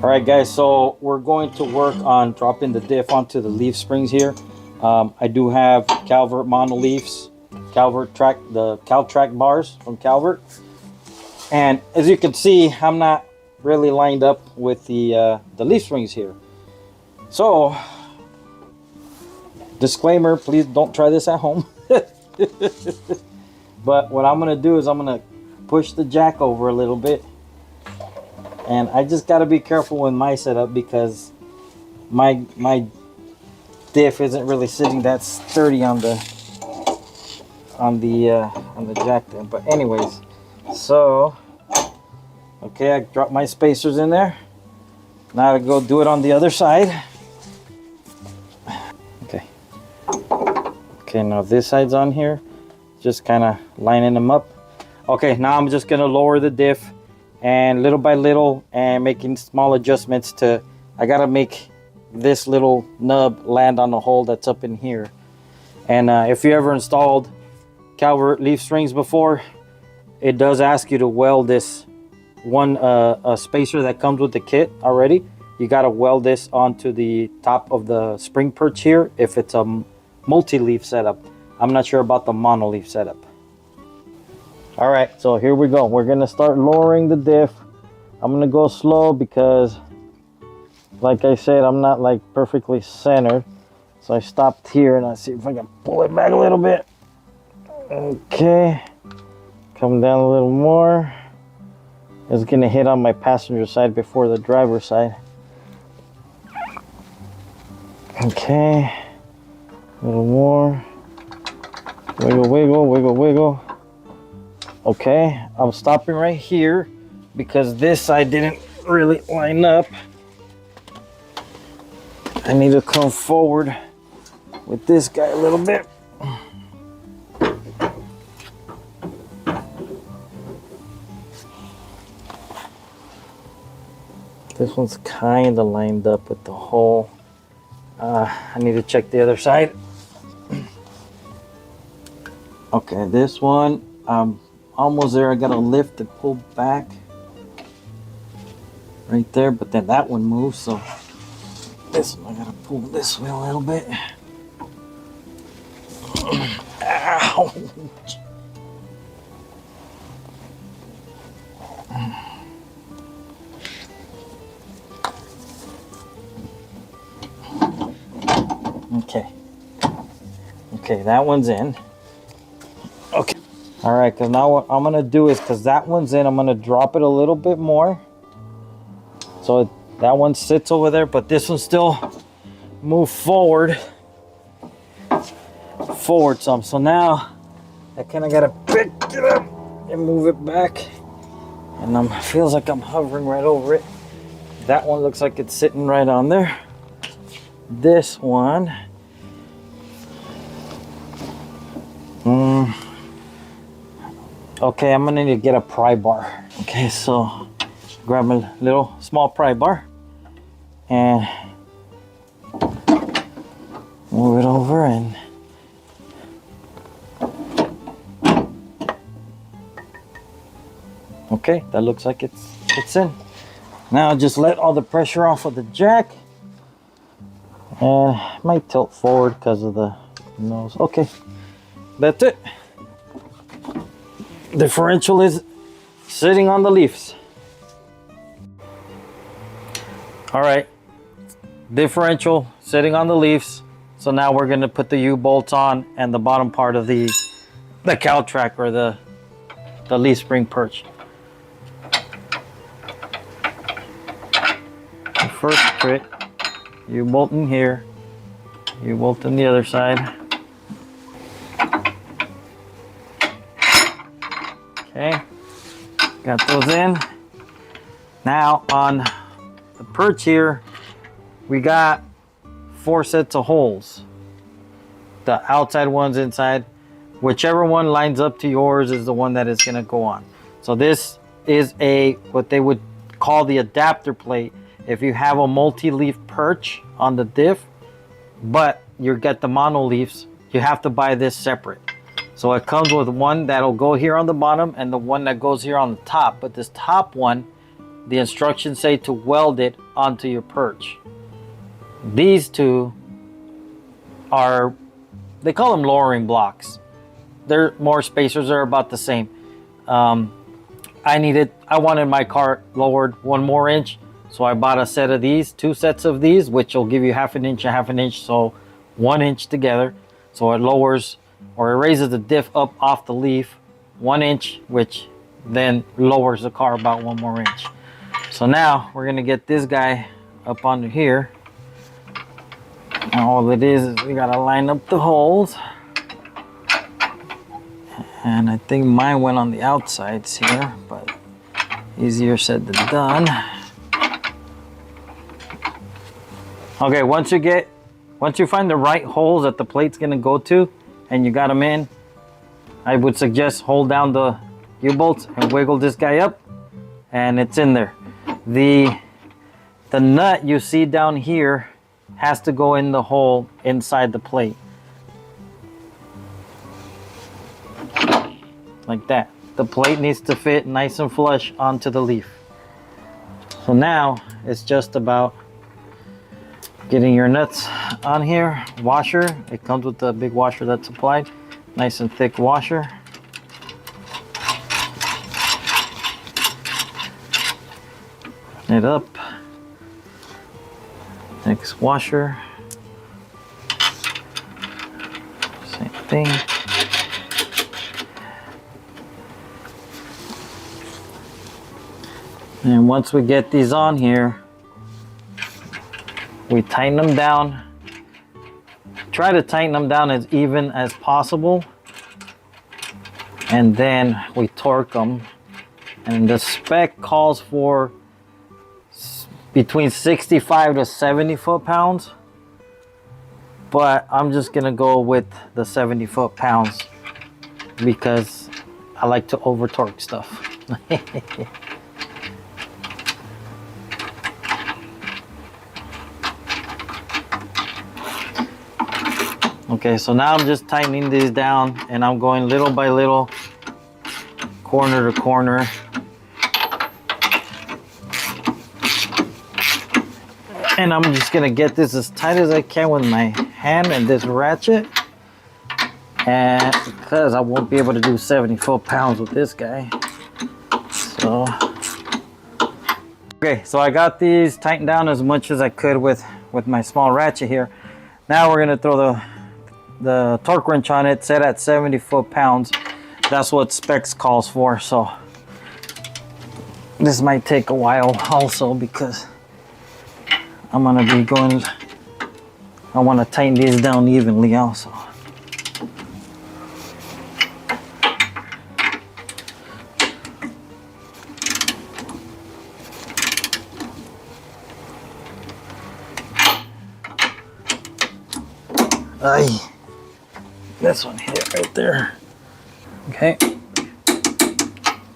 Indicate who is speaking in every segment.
Speaker 1: All right, guys, so we're going to work on dropping the diff onto the leaf springs here. I do have Calvert mono leaves, the Caltrac bars from Calvert. And as you can see, I'm not really lined up with the leaf springs here. So, disclaimer, please don't try this at home. But what I'm gonna do is I'm gonna push the jack over a little bit. And I just got to be careful with my setup because my diff isn't really sitting that sturdy on the jack there. But anyways, so okay, I dropped my spacers in there. Now I go do it on the other side. Okay, now this side's on here. Just kind of lining them up. Okay, now I'm just gonna lower the diff. And little by little, and making small adjustments to, I gotta make this little nub land on the hole that's up in here. And if you ever installed Calvert leaf springs before, it does ask you to weld this one a spacer that comes with the kit already. You gotta weld this onto the top of the spring perch here if it's a multi-leaf setup. I'm not sure about the mono-leaf setup. All right, so here we go. We're gonna start lowering the diff. I'm gonna go slow because, like I said, I'm not like perfectly centered. So I stopped here and I see if I can pull it back a little bit. Okay, come down a little more. It's gonna hit on my passenger side before the driver's side. Okay, a little more. Wiggle, wiggle, wiggle, wiggle. Okay, I'm stopping right here because this side didn't really line up. I need to come forward with this guy a little bit. This one's kind of lined up with the hole. I need to check the other side. Okay, this one, almost there. I gotta lift and pull back right there, but then that one moves, so this one I gotta pull this way a little bit. Ow. Okay, that one's in. Okay. All right, because now what I'm gonna do is, because that one's in, I'm gonna drop it a little bit more. So that one sits over there, but this one still move forward some. So now I kind of gotta pick it up and move it back. And feels like I'm hovering right over it. That one looks like it's sitting right on there. This one, okay, I'm gonna need to get a pry bar. Okay, so grab a little small pry bar and move it over and okay, that looks like it's in. Now just let all the pressure off of the jack. And it might tilt forward because of the nose. Okay, that's it. Differential is sitting on the leaves. All right, differential sitting on the leaves. So now we're gonna put the U-bolts on and the bottom part of the Caltrac or the leaf spring perch. The first trick, U-bolt in here, U-bolt on the other side. Okay, got those in. Now on the perch here, we got 4 sets of holes. The outside ones inside. Whichever one lines up to yours is the one that is gonna go on. So this is what they would call the adapter plate. If you have a multi-leaf perch on the diff, but you get the mono leaves, you have to buy this separate. So it comes with one that'll go here on the bottom and the one that goes here on the top. But this top one the instructions say to weld it onto your perch. These two are, they call them lowering blocks. They're more spacers, are about the same. I wanted my cart lowered 1 more inch, so I bought a set of these, 2 sets of these, which will give you half an inch, so 1 inch together. So it lowers, or it raises the diff up off the leaf 1 inch, which then lowers the car about 1 more inch. So now we're gonna get this guy up onto here. All it is we gotta line up the holes. And I think mine went on the outsides here, but easier said than done. Okay, once you find the right holes that the plate's gonna go to and you got them in, I would suggest hold down the U-bolts and wiggle this guy up and it's in there. The nut you see down here has to go in the hole inside the plate. Like that. The plate needs to fit nice and flush onto the leaf. So now it's just about getting your nuts on here. Washer, it comes with the big washer that's applied. Nice and thick washer. It up. Next washer. Same thing. And once we get these on here, we tighten them down. Try to tighten them down as even as possible. And then we torque them. And the spec calls for between 65 to 70 foot-pounds. But I'm just gonna go with the 70 foot-pounds because I like to over torque stuff. Okay, so now I'm just tightening these down and I'm going little by little, corner to corner. And I'm just gonna get this as tight as I can with my hand and this ratchet. And because I won't be able to do 70 foot-pounds with this guy. So, okay, so I got these tightened down as much as I could with my small ratchet here. Now we're gonna throw the torque wrench on it, set at 70 foot-pounds. That's what specs calls for, so this might take a while also because I'm gonna be going, I want to tighten these down evenly also. Aye. This one hit right there. Okay.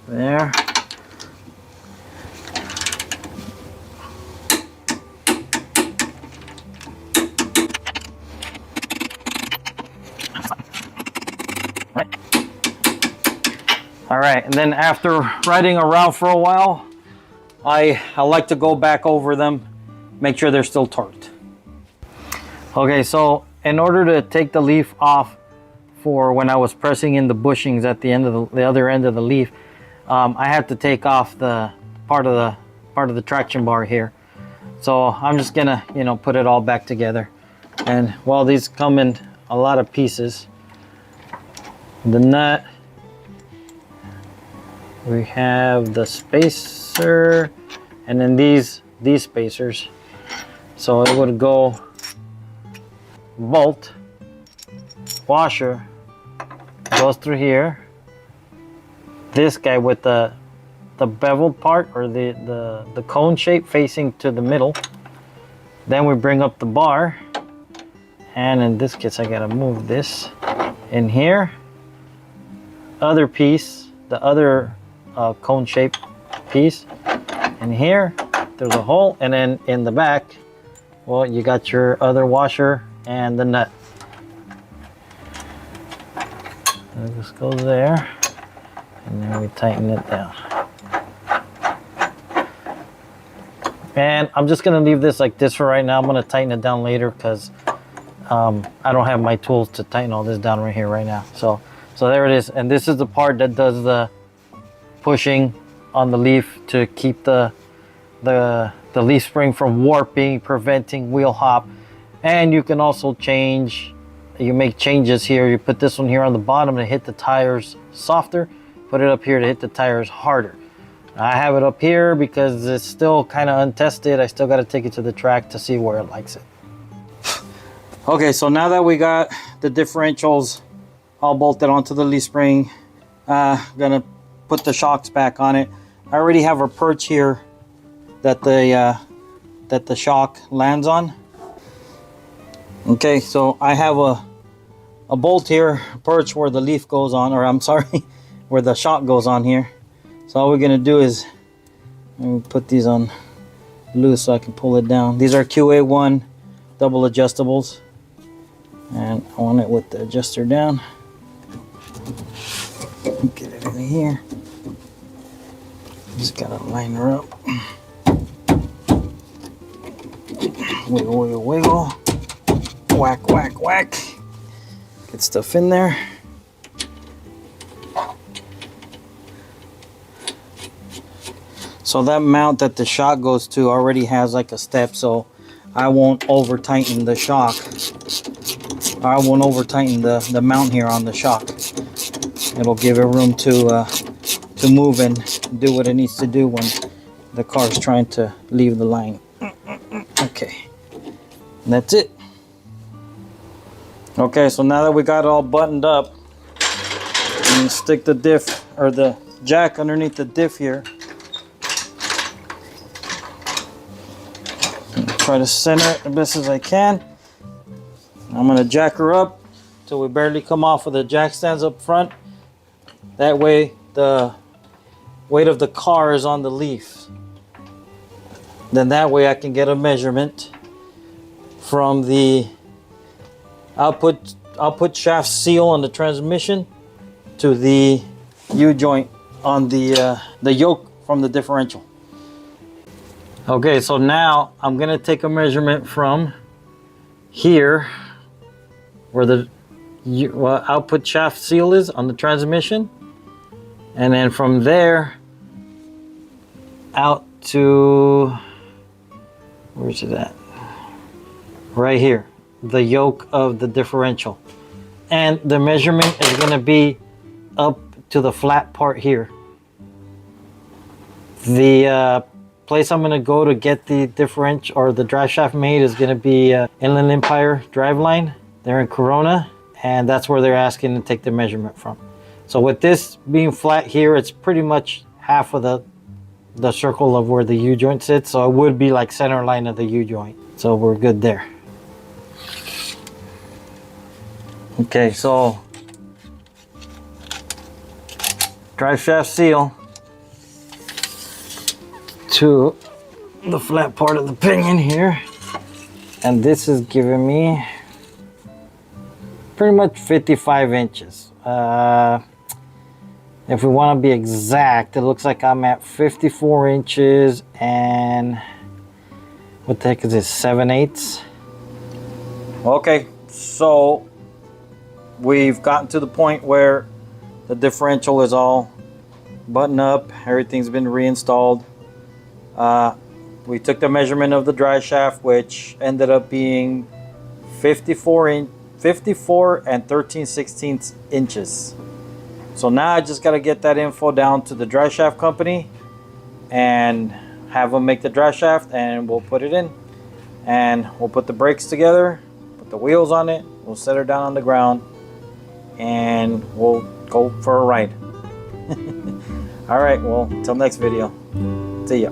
Speaker 1: There. Right. All right, and then after riding around for a while, I like to go back over them, make sure they're still torqued. Okay, so in order to take the leaf off for when I was pressing in the bushings at the end of the other end of the leaf, I had to take off the part of the traction bar here. So I'm just gonna, put it all back together. And while these come in a lot of pieces, the nut, we have the spacer, and then these spacers. So it would go bolt, washer, goes through here. This guy with the beveled part, or the cone shape facing to the middle. Then we bring up the bar, and in this case I gotta move this in here. Other piece, the other cone shape piece in here. There's a hole, and then in the back, well, you got your other washer and the nut. So this goes there, and then we tighten it down. And I'm just gonna leave this like this for right now. I'm gonna tighten it down later because I don't have my tools to tighten all this down right here right now. So there it is. And this is the part that does the pushing on the leaf to keep the leaf spring from warping, preventing wheel hop. And you can also change, you make changes here. You put this one here on the bottom to hit the tires softer, put it up here to hit the tires harder. I have it up here because it's still kind of untested. I still got to take it to the track to see where it likes it. Okay, so now that we got the differentials all bolted onto the leaf spring, gonna put the shocks back on it. I already have a perch here that the shock lands on. Okay, so I have a bolt here, a perch where the leaf goes on, or I'm sorry, where the shock goes on here. So all we're gonna do is put these on loose so I can pull it down. These are QA1 double adjustables, and I want it with the adjuster down. Get it in here. Just gotta line her up. Wiggle, wiggle, wiggle. Whack, whack, whack. Get stuff in there. So that mount that the shock goes to already has like a step, so I won't over tighten the shock. I won't over tighten the mount here on the shock. It'll give it room to move and do what it needs to do when the car is trying to leave the line. Okay, and that's it. Okay, so now that we got it all buttoned up, I'm gonna stick the diff or the jack underneath the diff here. Try to center it the best as I can. I'm gonna jack her up till we barely come off with the jack stands up front. That way the weight of the car is on the leaf. Then that way I can get a measurement from the output shaft seal on the transmission to the U-joint on the yoke from the differential. Okay, so now I'm gonna take a measurement from here where the output shaft seal is on the transmission, and then from there out to, where's it at? Right here, the yoke of the differential. And the measurement is gonna be up to the flat part here. The place I'm gonna go to get the differential or the drive shaft made is gonna be Inland Empire Driveline. They're in Corona, and that's where they're asking to take the measurement from. So with this being flat here, it's pretty much half of the circle of where the U-joint sits. So it would be like center line of the U-joint. So we're good there. Okay, so drive shaft seal to the flat part of the pinion here, and this is giving me pretty much 55 inches. If we want to be exact, it looks like I'm at 54 inches and what the heck is this, 7/8? Okay, so we've gotten to the point where the differential is all buttoned up, everything's been reinstalled. We took the measurement of the drive shaft, which ended up being 54 and 13/16 inches. So now I just got to get that info down to the drive shaft company and have them make the drive shaft, and we'll put it in, and we'll put the brakes together, put the wheels on it, we'll set her down on the ground, and we'll go for a ride. All right, well, till next video. See ya.